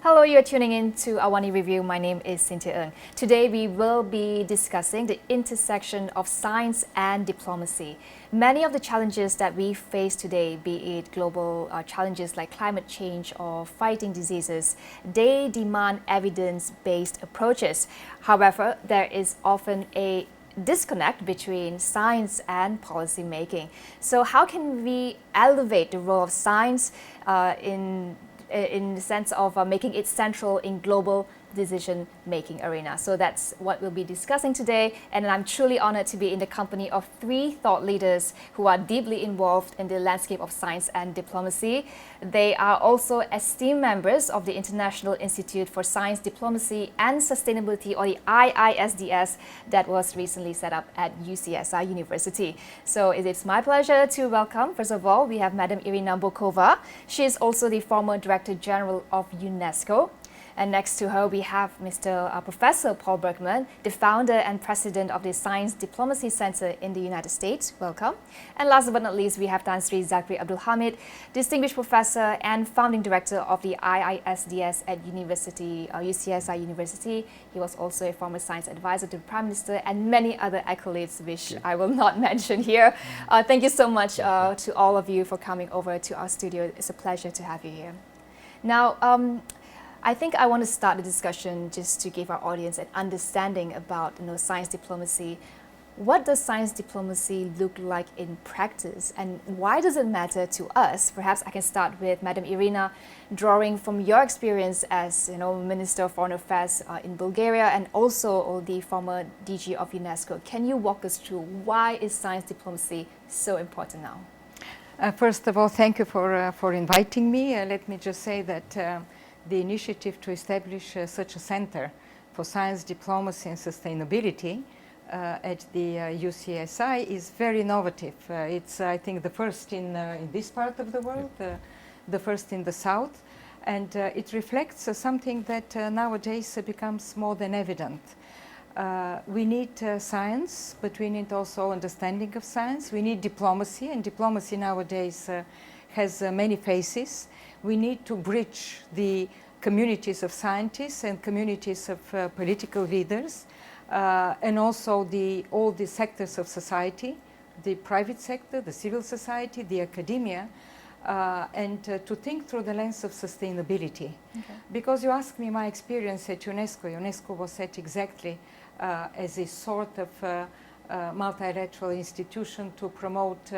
Hello, you're tuning in to AWANI Review. My name is Cynthia Ng. Today we will be discussing the intersection of science and diplomacy. Many of the challenges that we face today, be it global challenges like climate change or fighting diseases, they demand evidence-based approaches. However, there is often a disconnect between science and policy making. So how can we elevate the role of science in the sense of making it central in global decision-making arena? So that's what we'll be discussing today, and I'm truly honored to be in the company of three thought leaders who are deeply involved in the landscape of science and diplomacy. They are also esteemed members of the International Institute for Science, Diplomacy and Sustainability, or the IISDS, that was recently set up at UCSI University. So it is my pleasure to welcome, first of all, we have Madam Irina Bokova. She is also the former Director General of UNESCO. And next to her, we have Mr. Professor Paul Bergman, the founder and president of the Science Diplomacy Center in the United States. Welcome. And last but not least, we have Tan Sri Zakri Abdul Hamid, distinguished professor and founding director of the IISDS at UCSI University. He was also a former science advisor to the Prime Minister and many other accolades, which I will not mention here. Thank you so much to all of you for coming over to our studio. It's a pleasure to have you here. Now, I think I want to start the discussion just to give our audience an understanding about science diplomacy. What does science diplomacy look like in practice, and why does it matter to us? Perhaps I can start with Madam Irina, drawing from your experience as Minister of Foreign Affairs in Bulgaria and also the former DG of UNESCO. Can you walk us through why is science diplomacy so important now? First of all, thank you for inviting me. Let me just say that the initiative to establish such a center for science, diplomacy and sustainability at the UCSI is very innovative. It's, I think, the first in this part of the world, the first in the South, and it reflects something that nowadays becomes more than evident. We need science, but we need also understanding of science. We need diplomacy, and diplomacy nowadays has many faces. We need to bridge the communities of scientists and communities of political leaders, and also all the sectors of society, the private sector, the civil society, the academia, and to think through the lens of sustainability. Okay. Because you asked me my experience at UNESCO. UNESCO was set exactly as a sort of multilateral institution to promote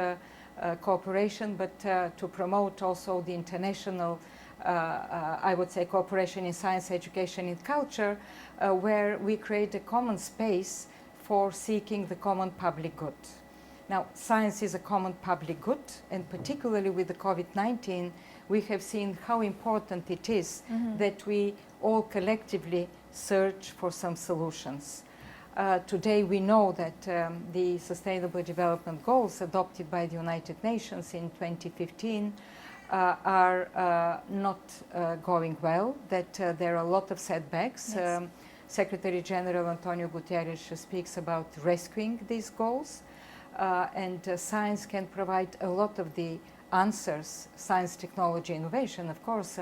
cooperation, but to promote also the international, I would say, cooperation in science, education and culture, where we create a common space for seeking the common public good. Now, science is a common public good, and particularly with the COVID-19, we have seen how important it is that we all collectively search for some solutions. Today we know that the Sustainable Development Goals adopted by the United Nations in 2015 are not going well, that there are a lot of setbacks. Yes. Secretary General Antonio Guterres speaks about rescuing these goals, and science can provide a lot of the answers, science, technology, innovation, of course,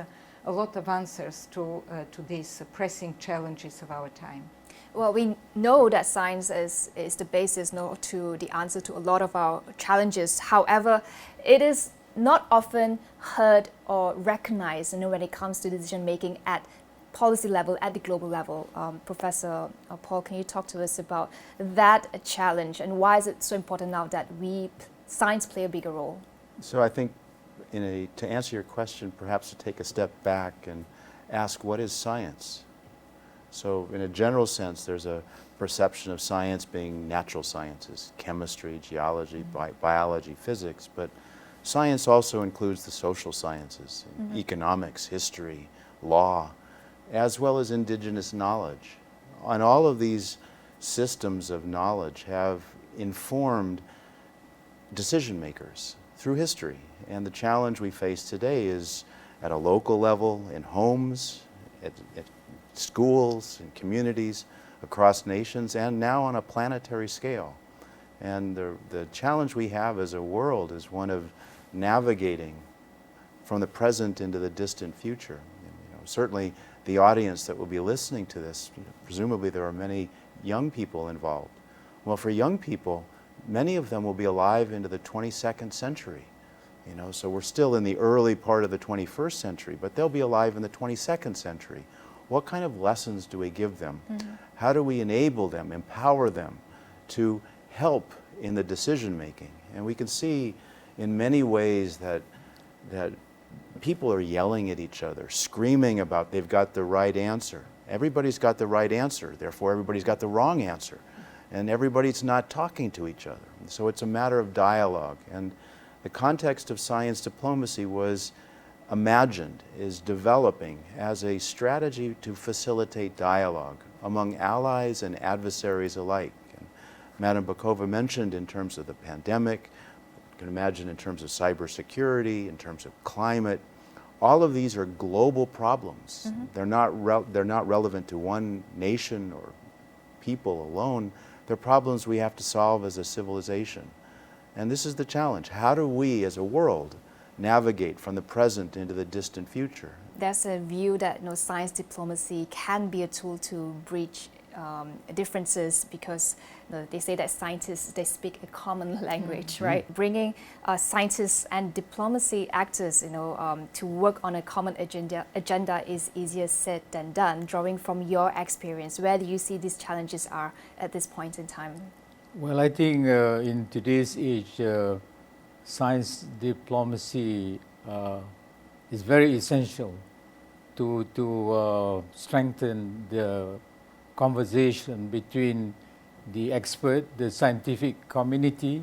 a lot of answers to these pressing challenges of our time. Well, we know that science is the basis to the answer to a lot of our challenges. However, it is not often heard or recognized when it comes to decision making at policy level, at the global level. Professor Paul, can you talk to us about that challenge, and why is it so important now that science play a bigger role? So I think to answer your question, perhaps to take a step back and ask, what is science? So in a general sense, there's a perception of science being natural sciences, chemistry, geology, biology, physics, but science also includes the social sciences, economics, history, law, as well as indigenous knowledge. And all of these systems of knowledge have informed decision makers through history. And the challenge we face today is at a local level, in homes, at schools and communities across nations, and now on a planetary scale. And the challenge we have as a world is one of navigating from the present into the distant future. Certainly the audience that will be listening to this, presumably there are many young people involved. Well, for young people, many of them will be alive into the 22nd century. You know, so we're still in the early part of the 21st century, but they'll be alive in the 22nd century. What kind of lessons do we give them? How do we enable them, empower them to help in the decision making? And we can see in many ways that people are yelling at each other, screaming about they've got the right answer. Everybody's got the right answer, therefore everybody's got the wrong answer. And everybody's not talking to each other. So it's a matter of dialogue. And the context of science diplomacy was imagined, is developing as a strategy to facilitate dialogue among allies and adversaries alike. And Madam Bakova mentioned in terms of the pandemic, you can imagine in terms of cybersecurity, in terms of climate. All of these are global problems. They're not relevant to one nation or people alone. They're problems we have to solve as a civilization. And this is the challenge. How do we as a world navigate from the present into the distant future? There's a view that science diplomacy can be a tool to bridge differences because they say that scientists, they speak a common language, right? Bringing scientists and diplomacy actors, to work on a common agenda is easier said than done. Drawing from your experience, where do you see these challenges are at this point in time? Well, I think in today's age, science diplomacy is very essential to strengthen the conversation between the expert, the scientific community,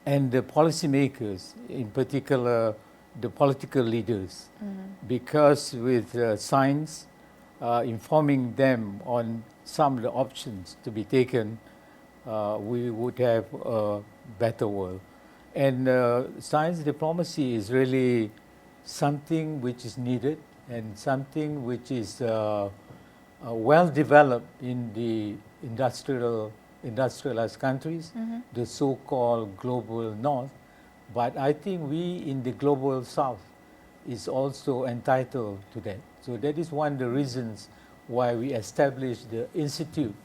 and the policymakers, in particular the political leaders. Because with science informing them on some of the options to be taken, we would have a better world. And science diplomacy is really something which is needed and something which is well developed in the industrialized countries, the so-called global north. But I think we in the global south is also entitled to that. So that is one of the reasons why we established the institute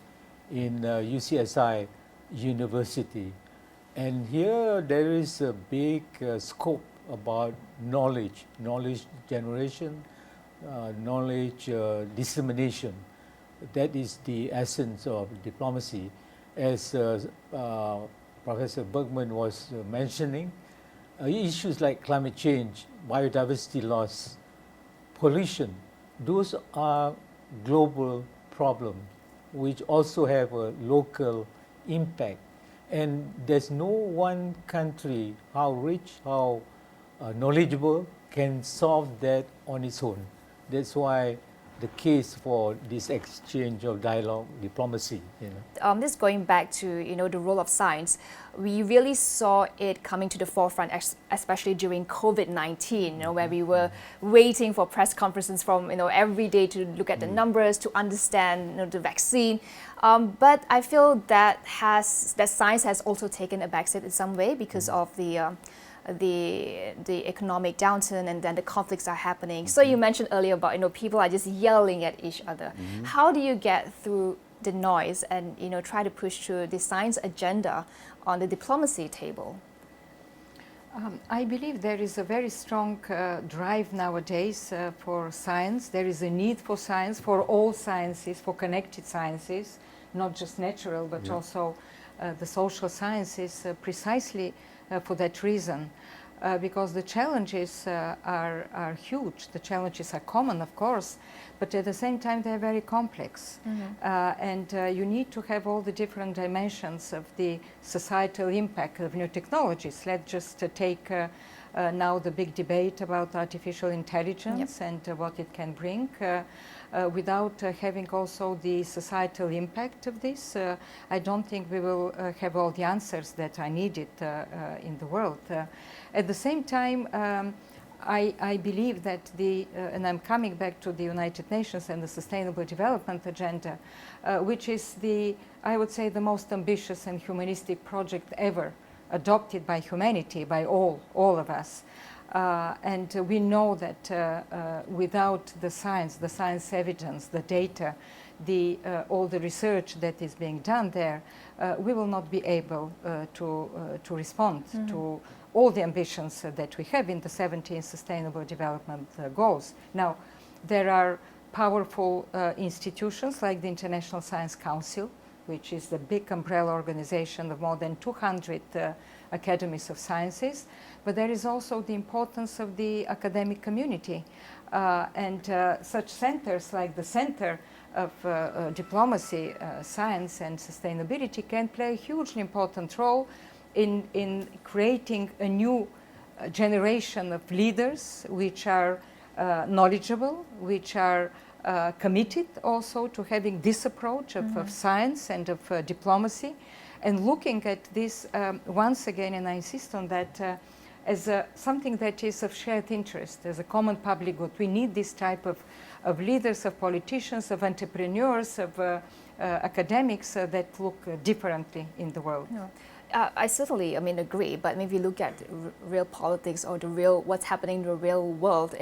in UCSI University. And here there is a big scope about knowledge generation, knowledge dissemination. That is the essence of diplomacy. As Professor Bergman was mentioning, issues like climate change, biodiversity loss, pollution, those are global problems which also have a local impact. And there's no one country, how rich, how knowledgeable, can solve that on its own. That's why the case for this exchange of dialogue, diplomacy. This going back to the role of science, we really saw it coming to the forefront, especially during COVID-19, where we were waiting for press conferences from every day to look at the numbers, to understand the vaccine. But I feel that science has also taken a backseat in some way because of the economic downturn, and then the conflicts are happening. So you mentioned earlier about people are just yelling at each other. How do you get through the noise and try to push through the science agenda on the diplomacy table? I believe there is a very strong drive nowadays for science. There is a need for science, for all sciences, for connected sciences, not just natural, but also the social sciences, precisely for that reason. Because the challenges are huge. The challenges are common, of course, but at the same time they're very complex. And you need to have all the different dimensions of the societal impact of new technologies. Let's just take now the big debate about artificial intelligence and what it can bring. Without having also the societal impact of this, I don't think we will have all the answers that are needed in the world. At the same time, I believe that and I'm coming back to the United Nations and the Sustainable Development Agenda, which is I would say, the most ambitious and humanistic project ever adopted by humanity, by all of us. And we know that without the science evidence, the data, all the research that is being done there, we will not be able to respond to all the ambitions that we have in the 17 Sustainable Development Goals. Now, there are powerful institutions like the International Science Council, which is the big umbrella organization of more than 200 academies of sciences, but there is also the importance of the academic community. And such centers like the Center of Diplomacy, Science and Sustainability can play a hugely important role in creating a new generation of leaders which are knowledgeable, which are committed also to having this approach of science and of diplomacy, and looking at this once again, and I insist on that, as something that is of shared interest, as a common public good. We need this type of leaders, of politicians, of entrepreneurs, of academics that look differently in the world. Yeah. I certainly, agree. But if you look at real politics or what's happening in the real world,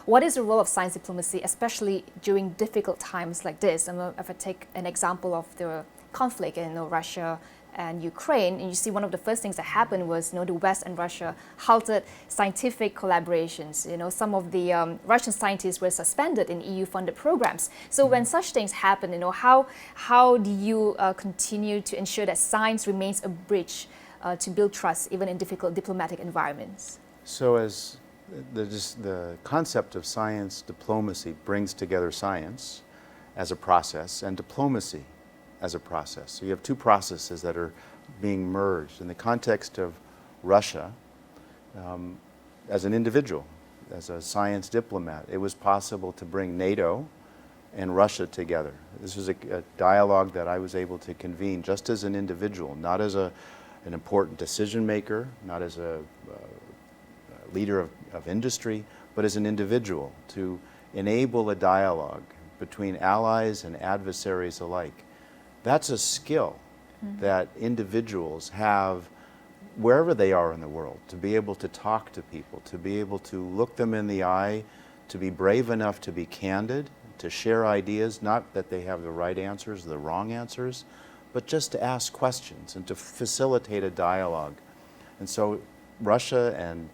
what is the role of science diplomacy, especially during difficult times like this? If I take an example of the conflict in Russia and Ukraine, and you see one of the first things that happened was the West and Russia halted scientific collaborations. Some of the Russian scientists were suspended in EU-funded programs. So when such things happen, how do you continue to ensure that science remains a bridge to build trust even in difficult diplomatic environments? So as the concept of science diplomacy brings together science as a process and diplomacy as a process. So you have two processes that are being merged. In the context of Russia, as an individual, as a science diplomat, it was possible to bring NATO and Russia together. This was a dialogue that I was able to convene just as an individual, not as an important decision maker, not as a leader of industry, but as an individual, to enable a dialogue between allies and adversaries alike. That's a skill that individuals have wherever they are in the world, to be able to talk to people, to be able to look them in the eye, to be brave enough to be candid, to share ideas, not that they have the right answers, the wrong answers, but just to ask questions and to facilitate a dialogue. And so Russia and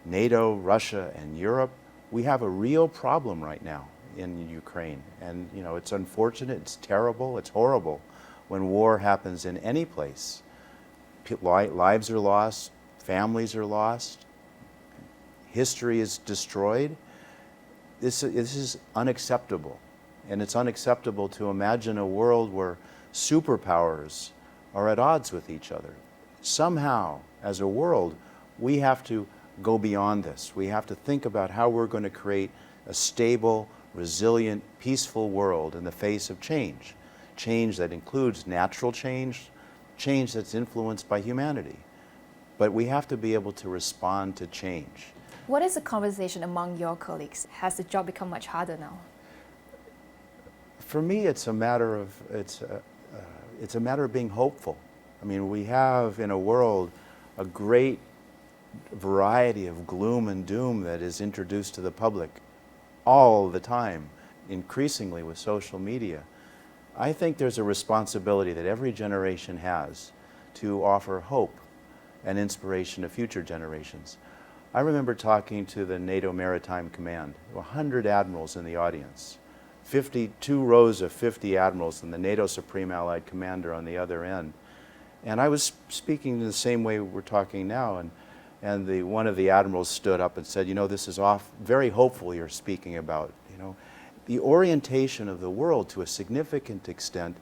NATO, Russia and Europe, we have a real problem right now in Ukraine. And it's unfortunate, it's terrible, it's horrible when war happens in any place. Lives are lost, families are lost, history is destroyed. This is unacceptable. And it's unacceptable to imagine a world where superpowers are at odds with each other. Somehow, as a world, we have to go beyond this. We have to think about how we're going to create a stable, resilient, peaceful world in the face of change. Change that includes natural change, change that's influenced by humanity. But we have to be able to respond to change. What is the conversation among your colleagues? Has the job become much harder now? For me, it's a matter of being hopeful. We have in a world a great variety of gloom and doom that is introduced to the public all the time, increasingly with social media. I think there's a responsibility that every generation has to offer hope and inspiration to future generations. I remember talking to the NATO Maritime Command, 100 admirals in the audience, 52 rows of 50 admirals and the NATO Supreme Allied Commander on the other end. And I was speaking in the same way we're talking now, and one of the admirals stood up and said, this is very hopeful you're speaking about. The orientation of the world to a significant extent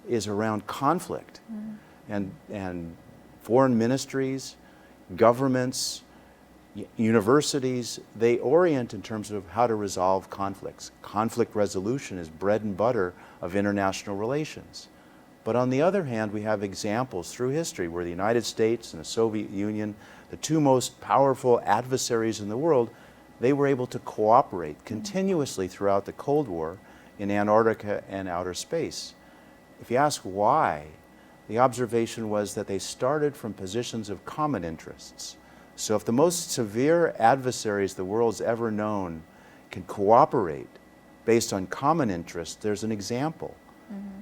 is around conflict. And foreign ministries, governments, universities, they orient in terms of how to resolve conflicts. Conflict resolution is bread and butter of international relations. But on the other hand, we have examples through history where the United States and the Soviet Union, the two most powerful adversaries in the world, they were able to cooperate continuously throughout the Cold War in Antarctica and outer space. If you ask why, the observation was that they started from positions of common interests. So if the most severe adversaries the world's ever known can cooperate based on common interests, there's an example.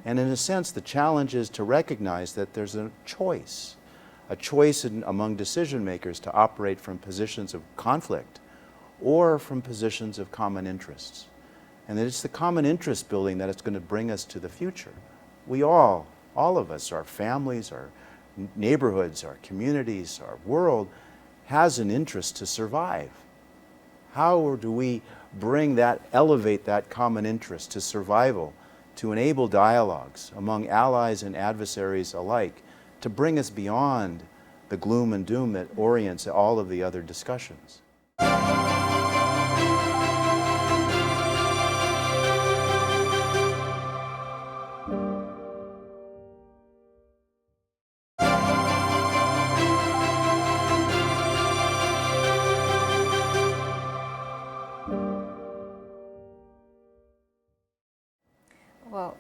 And in a sense, the challenge is to recognize that there's a choice among decision makers to operate from positions of conflict or from positions of common interests. And that it's the common interest building that is going to bring us to the future. We all of us, our families, our neighborhoods, our communities, our world, has an interest to survive. How do we elevate that common interest to survival, to enable dialogues among allies and adversaries alike, to bring us beyond the gloom and doom that orients all of the other discussions?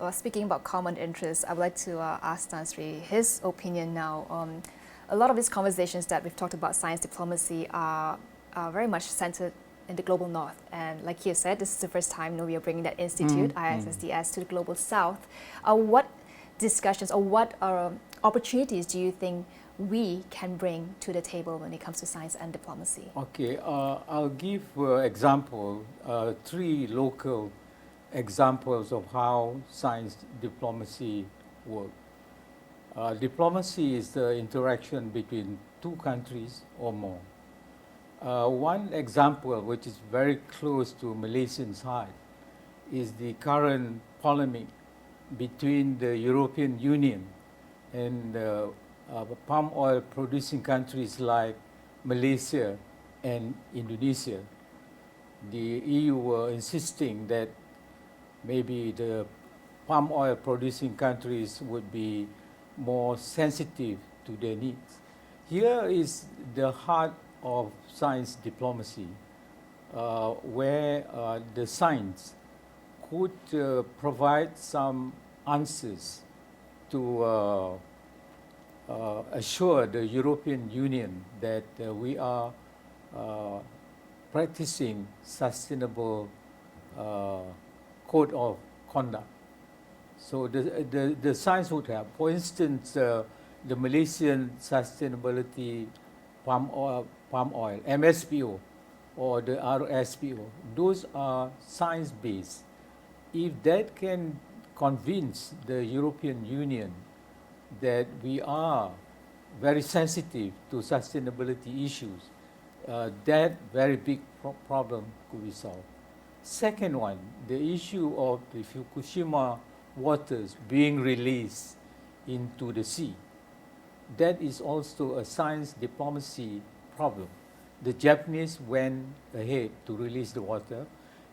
Well, speaking about common interests, I would like to ask Tan Sri his opinion now. A lot of these conversations that we've talked about science diplomacy are very much centered in the global north. And like you said, this is the first time we are bringing that institute, ISSDS, to the global south. What discussions or what opportunities do you think we can bring to the table when it comes to science and diplomacy? Okay, I'll give example, 3 local examples of how science diplomacy works. Diplomacy is the interaction between 2 countries or more. One example, which is very close to Malaysian side, is the current polemic between the European Union and palm oil producing countries like Malaysia and Indonesia. The EU were insisting that maybe the palm oil producing countries would be more sensitive to their needs. Here is the heart of science diplomacy, where the science could provide some answers to assure the European Union that we are practicing sustainable code of conduct. So the science would help. For instance, the Malaysian Sustainability Palm Oil, MSPO, or the RSPO, those are science-based. If that can convince the European Union that we are very sensitive to sustainability issues, that very big problem could be solved. Second one, the issue of the Fukushima waters being released into the sea. That is also a science diplomacy problem. The Japanese went ahead to release the water,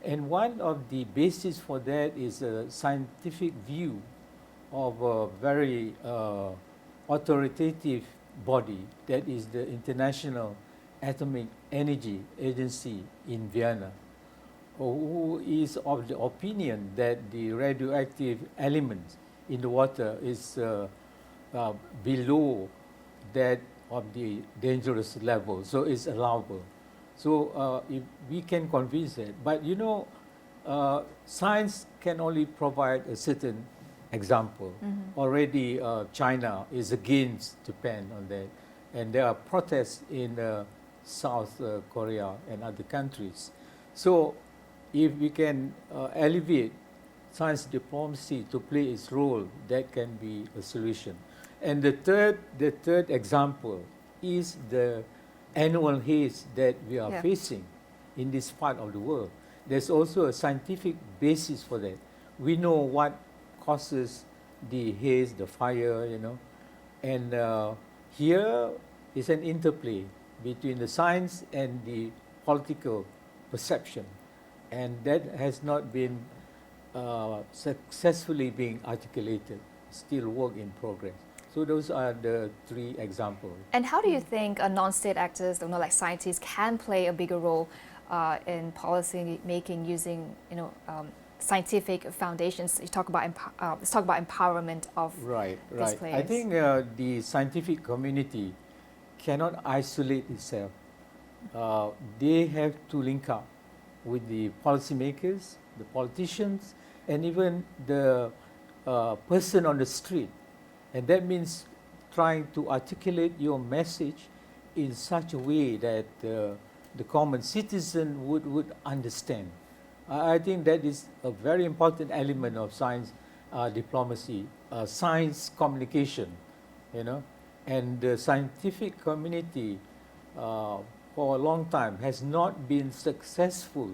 and one of the basis for that is a scientific view of a very authoritative body, that is the International Atomic Energy Agency in Vienna, who is of the opinion that the radioactive elements in the water is below that of the dangerous level, so it's allowable. So if we can convince that, but you know, science can only provide a certain example. Already China is against Japan on that, and there are protests in South Korea and other countries. So if we can elevate science diplomacy to play its role, that can be a solution. And the third example is the annual haze that we are facing in this part of the world. There's also a scientific basis for that. We know what causes the haze, the fire, you know, and here is an interplay between the science and the political perception, and that has not been successfully being articulated, still work in progress. So those are the 3 examples. And how do you think non-state actors, like scientists, can play a bigger role in policy making using, scientific foundations? You talk about let's talk about empowerment of these players. I think the scientific community cannot isolate itself they have to link up with the policymakers, the politicians, and even the person on the street. And that means trying to articulate your message in such a way that the common citizen would understand. I think that is a very important element of science diplomacy, science communication, you know, and the scientific community for a long time has not been successful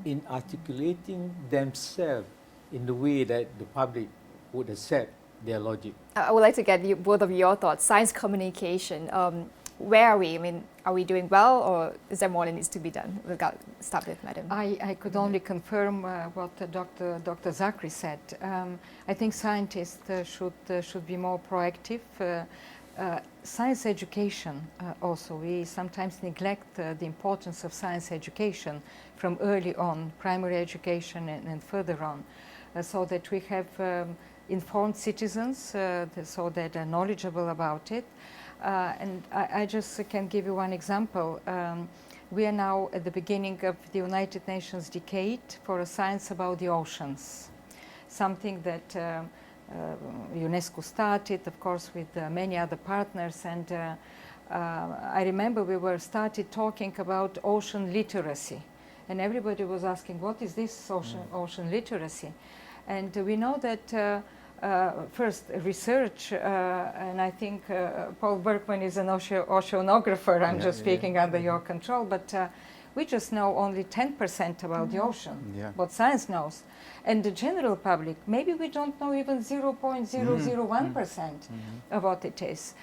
in articulating themselves in the way that the public would accept their logic. I would like to get both of your thoughts. Science communication, where are we? I mean, are we doing well, or is there more that needs to be done? We'll start with Madam. I could only confirm what Dr. Zachary said. I think scientists should be more proactive. Science education also, we sometimes neglect the importance of science education from early on, primary education and further on, so that we have informed citizens, so that are knowledgeable about it. And I just can give you one example. We are now at the beginning of the United Nations Decade for a science about the oceans, something that UNESCO started, of course, with many other partners. And I remember we started talking about ocean literacy, and everybody was asking, what is this ocean literacy? And we know that first research, and I think Paul Berkman is an oceanographer, I'm just speaking under your control, but we just know only 10% about the ocean, what science knows. And the general public, maybe we don't know even 0.001% of what it is.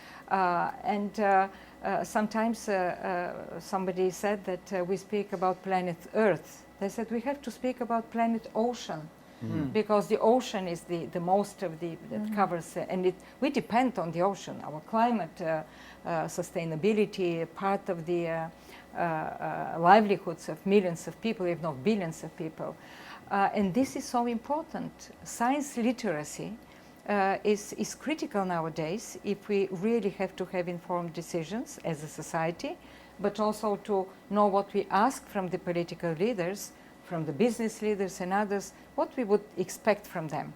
Sometimes somebody said that we speak about planet Earth. They said we have to speak about planet Ocean. Because the ocean is the most of that covers, and we depend on the ocean. Our climate, sustainability, part of the livelihoods of millions of people, if not billions of people. And this is so important. Science literacy is critical nowadays if we really have to have informed decisions as a society, but also to know what we ask from the political leaders, from the business leaders and others, what we would expect from them.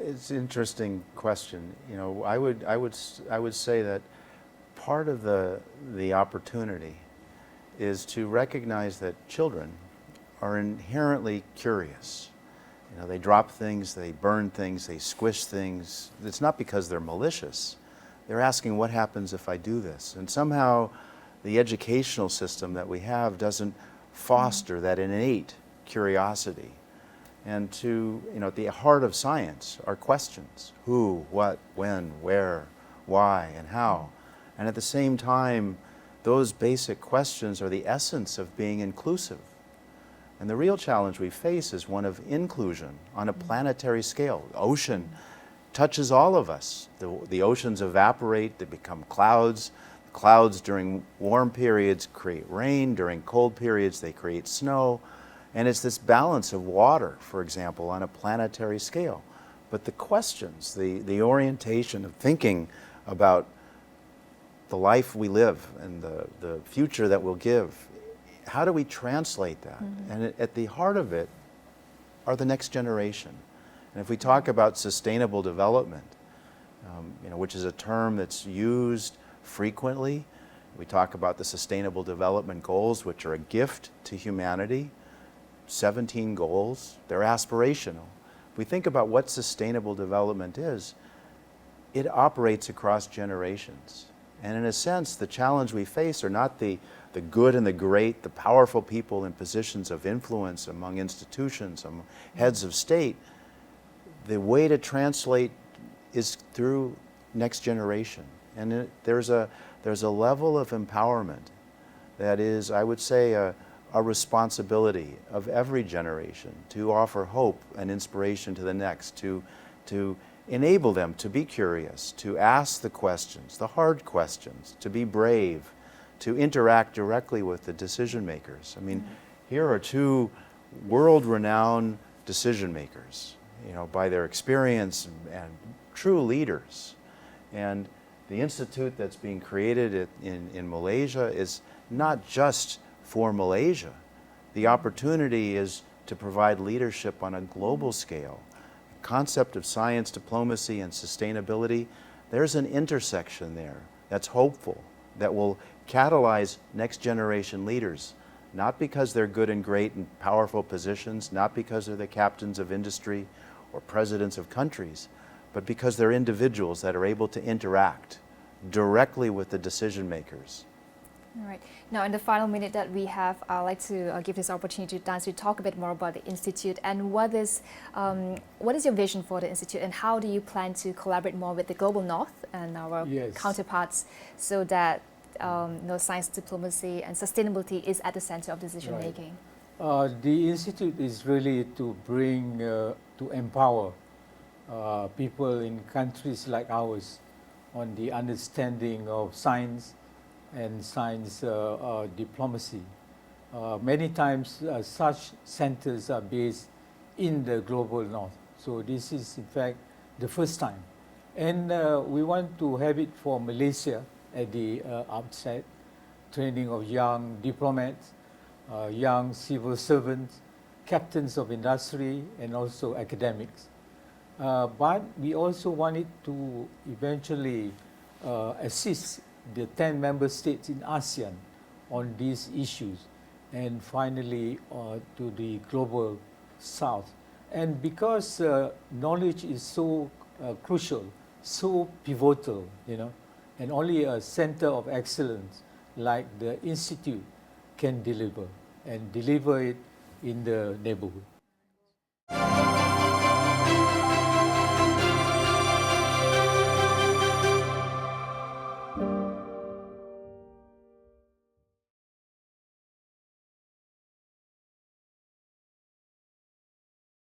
It's an interesting question. You know, I would say that part of the opportunity is to recognize that children are inherently curious. You know, they drop things, they burn things, they squish things. It's not because they're malicious. They're asking, what happens if I do this? And somehow the educational system that we have doesn't foster that innate curiosity. And at the heart of science are questions: who, what, when, where, why, and how. And at the same time, those basic questions are the essence of being inclusive. And the real challenge we face is one of inclusion on a planetary scale. The ocean touches all of us. The oceans evaporate, they become clouds. The clouds during warm periods create rain, during cold periods they create snow. And it's this balance of water, for example, on a planetary scale. But the questions, the orientation of thinking about the life we live and the future that we'll give, how do we translate that? And at the heart of it are the next generation. And if we talk about sustainable development, which is a term that's used frequently, we talk about the Sustainable Development Goals, which are a gift to humanity. 17 goals, they're aspirational. If we think about what sustainable development is, it operates across generations. And in a sense, the challenge we face are not the good and the great, the powerful people in positions of influence among institutions, among heads of state. The way to translate is through next generation. And there's a level of empowerment that is, I would say, a responsibility of every generation to offer hope and inspiration to the next, to enable them to be curious, to ask the questions, the hard questions, to be brave, to interact directly with the decision makers. I mean, here are two world-renowned decision makers, by their experience and true leaders. And The institute that's being created in Malaysia is not just for Malaysia. The opportunity is to provide leadership on a global scale. The concept of science, diplomacy, and sustainability, there's an intersection there that's hopeful, that will catalyze next generation leaders, not because they're good and great and powerful positions, not because they're the captains of industry or presidents of countries, but because they're individuals that are able to interact directly with the decision makers. All right. Now, in the final minute that we have, I'd like to give this opportunity to Dan to talk a bit more about the Institute and what is your vision for the Institute and how do you plan to collaborate more with the Global North and our counterparts so that science, diplomacy and sustainability is at the center of decision making? The Institute is really to bring, to empower people in countries like ours on the understanding of science and science diplomacy. Many times such centers are based in the Global North. So this is in fact the first time. And we want to have it for Malaysia at the outset, training of young diplomats, young civil servants, captains of industry, and also academics. But we also wanted to eventually assist the 10 member states in ASEAN on these issues, and finally to the Global South. And because knowledge is so crucial, so pivotal, and only a center of excellence like the Institute can deliver, and deliver it in the neighborhood.